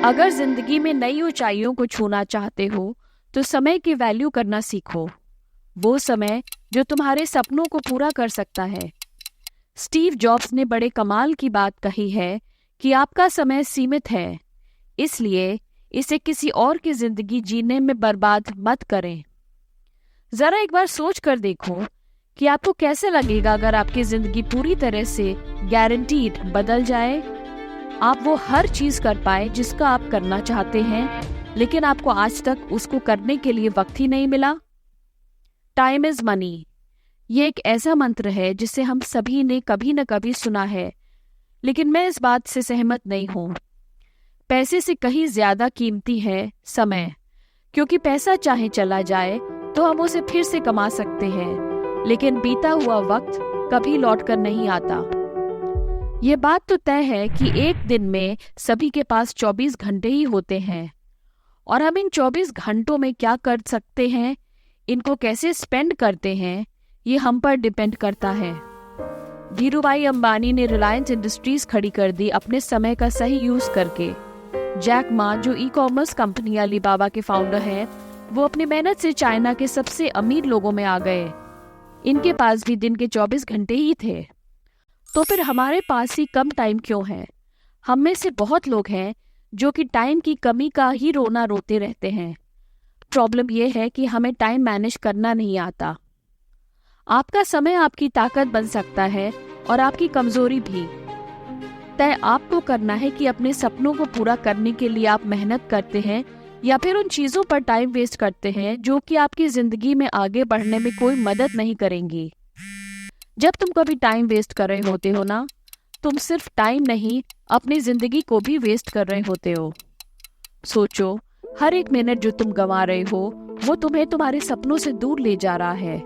अगर जिंदगी में नई ऊंचाइयों को छूना चाहते हो तो समय की वैल्यू करना सीखो, वो समय जो तुम्हारे सपनों को पूरा कर सकता है। स्टीव जॉब्स ने बड़े कमाल की बात कही है कि आपका समय सीमित है, इसलिए इसे किसी और की जिंदगी जीने में बर्बाद मत करें। जरा एक बार सोच कर देखो कि आपको कैसे लगेगा अगर आपकी जिंदगी पूरी तरह से गारंटीड बदल जाए। आप वो हर चीज कर पाए जिसका आप करना चाहते हैं, लेकिन आपको आज तक उसको करने के लिए वक्त ही नहीं मिला। टाइम इज मनी, ये एक ऐसा मंत्र है जिसे हम सभी ने कभी न कभी सुना है, लेकिन मैं इस बात से सहमत नहीं हूँ। पैसे से कहीं ज्यादा कीमती है समय, क्योंकि पैसा चाहे चला जाए तो हम उसे फिर से कमा सकते हैं, लेकिन बीता हुआ वक्त कभी लौट कर नहीं आता। ये बात तो तय है कि एक दिन में सभी के पास 24 घंटे ही होते हैं, और हम इन 24 घंटों में क्या कर सकते हैं, इनको कैसे स्पेंड करते हैं, ये हम पर डिपेंड करता है। धीरूभाई अंबानी ने रिलायंस इंडस्ट्रीज खड़ी कर दी अपने समय का सही यूज करके। जैक मा, जो ई कॉमर्स कंपनी अलीबाबा के फाउंडर हैं, वो अपनी मेहनत से चाइना के सबसे अमीर लोगों में आ गए। इनके पास भी दिन के 24 घंटे ही थे। तो फिर हमारे पास ही कम टाइम क्यों है? हम में से बहुत लोग हैं जो कि टाइम की कमी का ही रोना रोते रहते हैं। प्रॉब्लम यह है कि हमें टाइम मैनेज करना नहीं आता। आपका समय आपकी ताकत बन सकता है और आपकी कमजोरी भी। तय आपको करना है कि अपने सपनों को पूरा करने के लिए आप मेहनत करते हैं या फिर उन चीजों पर टाइम वेस्ट करते हैं जो कि आपकी जिंदगी में आगे बढ़ने में कोई मदद नहीं करेंगी। जब तुम कभी टाइम वेस्ट कर रहे होते हो ना, तुम सिर्फ टाइम नहीं, अपनी जिंदगी को भी वेस्ट कर रहे होते हो। सोचो, हर एक मिनट जो तुम गंवा रहे हो वो तुम्हें तुम्हारे सपनों से दूर ले जा रहा है।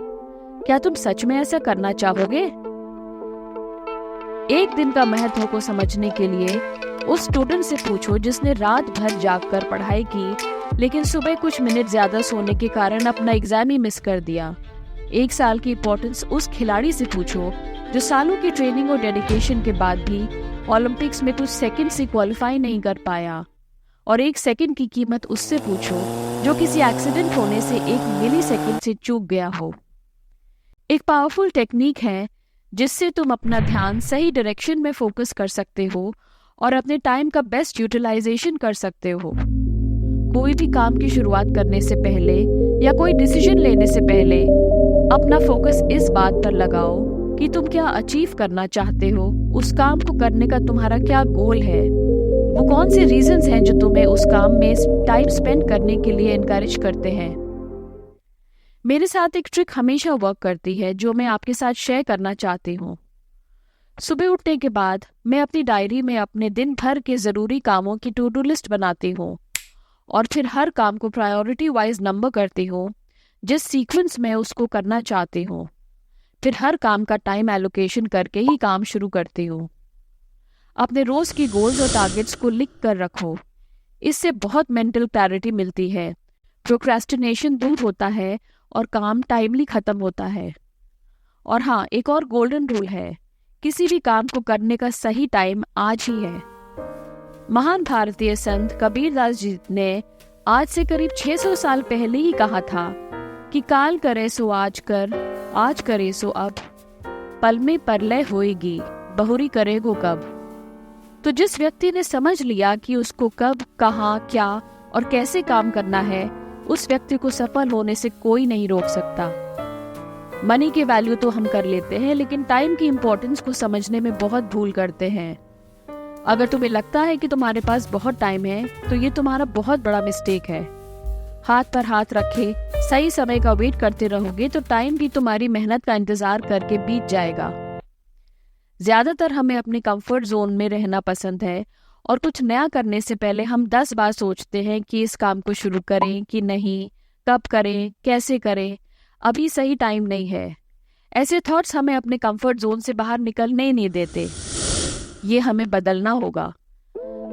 क्या तुम सच में ऐसा करना चाहोगे? एक दिन का महत्व को समझने के लिए उस स्टूडेंट से पूछो जिसने रात भर जागकर पढ़ाई की, लेकिन सुबह कुछ मिनट ज्यादा सोने के कारण अपना एग्जाम ही मिस कर दिया। एक साल की इम्पोर्टेंस उस खिलाड़ी से पूछो जो सालों की ट्रेनिंग और डेडिकेशन के बाद भी ओलंपिक्स में कुछ सेकंड से क्वालिफाई नहीं कर पाया। और एक सेकंड की कीमत उससे पूछो जो किसी एक्सीडेंट होने से 1 मिली सेकंड से चूक गया हो। एक पावरफुल टेक्निक है जिससे तुम अपना ध्यान सही डायरेक्शन में फोकस कर सकते हो और अपने टाइम का बेस्ट यूटिलाइजेशन कर सकते हो। कोई भी काम की शुरुआत करने से पहले या कोई डिसीजन लेने से पहले अपना फोकस इस बात पर लगाओ कि तुम क्या अचीव करना चाहते हो, उस काम को करने का तुम्हारा क्या गोल है, वो कौन से रीजंस हैं जो तुम्हें उस काम में टाइम स्पेंड करने के लिए एनकरेज करते हैं। मेरे साथ एक ट्रिक हमेशा वर्क करती है जो मैं आपके साथ शेयर करना चाहती हूँ। सुबह उठने के बाद मैं अपनी डायरी में अपने दिन भर के जरूरी कामों की टू डू लिस्ट बनाती हूँ और फिर हर काम को प्रायोरिटी वाइज नंबर करती हूँ जिस सीक्वेंस में उसको करना चाहती हूँ। फिर हर काम का टाइम एलोकेशन करके ही काम शुरू करती हूँ। अपने रोज की गोल्स और टारगेट्स को लिख कर रखो, इससे बहुत मेंटल क्लैरिटी मिलती है, प्रोक्रेस्टिनेशन दूर होता है और काम टाइमली खत्म होता है। और हाँ, एक और गोल्डन रूल है, किसी भी काम को करने का सही टाइम आज ही है। महान भारतीय संत कबीरदास जी ने आज से करीब 600 साल पहले ही कहा था कि काल करे सो आज कर, आज करे सो अब, पल में परलय होएगी, बहुरी करेगो कब। तो जिस व्यक्ति ने समझ लिया कि उसको कब, कहाँ, क्या और कैसे काम करना है, उस व्यक्ति को सफल होने से कोई नहीं रोक सकता। मनी की वैल्यू तो हम कर लेते हैं, लेकिन टाइम की इंपॉर्टेंस को समझने में बहुत भूल करते हैं। अगर तुम्हें लगता है कि तुम्हारे पास बहुत टाइम है तो ये तुम्हारा बहुत बड़ा मिस्टेक है। हाथ पर हाथ रखे सही समय का वेट करते रहोगे तो टाइम भी तुम्हारी मेहनत का इंतजार करके बीत जाएगा। ज्यादातर हमें अपने कंफर्ट जोन में रहना पसंद है और कुछ नया करने से पहले हम 10 बार सोचते हैं कि इस काम को शुरू करें कि नहीं, कब करें, कैसे करें, अभी सही टाइम नहीं है। ऐसे थॉट्स हमें अपने कंफर्ट जोन से बाहर निकलने नहीं देते। ये हमें बदलना होगा।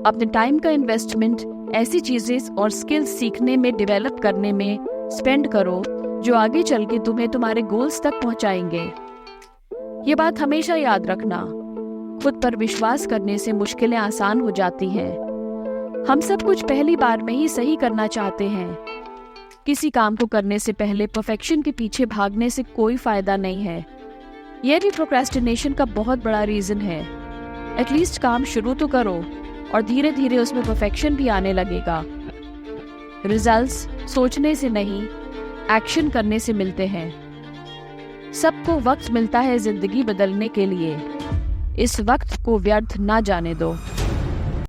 अपने टाइम का इन्वेस्टमेंट ऐसी चीजें और स्किल्स सीखने में, डेवलप करने में स्पेंड करो जो आगे चल के तुम्हें तुम्हारे गोल्स तक पहुंचाएंगे। ये बात हमेशा याद रखना, खुद पर विश्वास करने से मुश्किलें आसान हो जाती हैं। हम सब कुछ पहली बार में ही सही करना चाहते हैं। किसी काम को करने से पहले परफेक्शन के पीछे भागने से कोई फायदा नहीं है। यह भी प्रोक्रेस्टिनेशन का बहुत बड़ा रीजन है। एटलीस्ट काम शुरू तो करो और धीरे धीरे उसमें परफेक्शन भी आने लगेगा। रिजल्ट्स सोचने से नहीं, एक्शन करने से मिलते हैं। सबको वक्त मिलता है जिंदगी बदलने के लिए। इस वक्त को व्यर्थ ना जाने दो।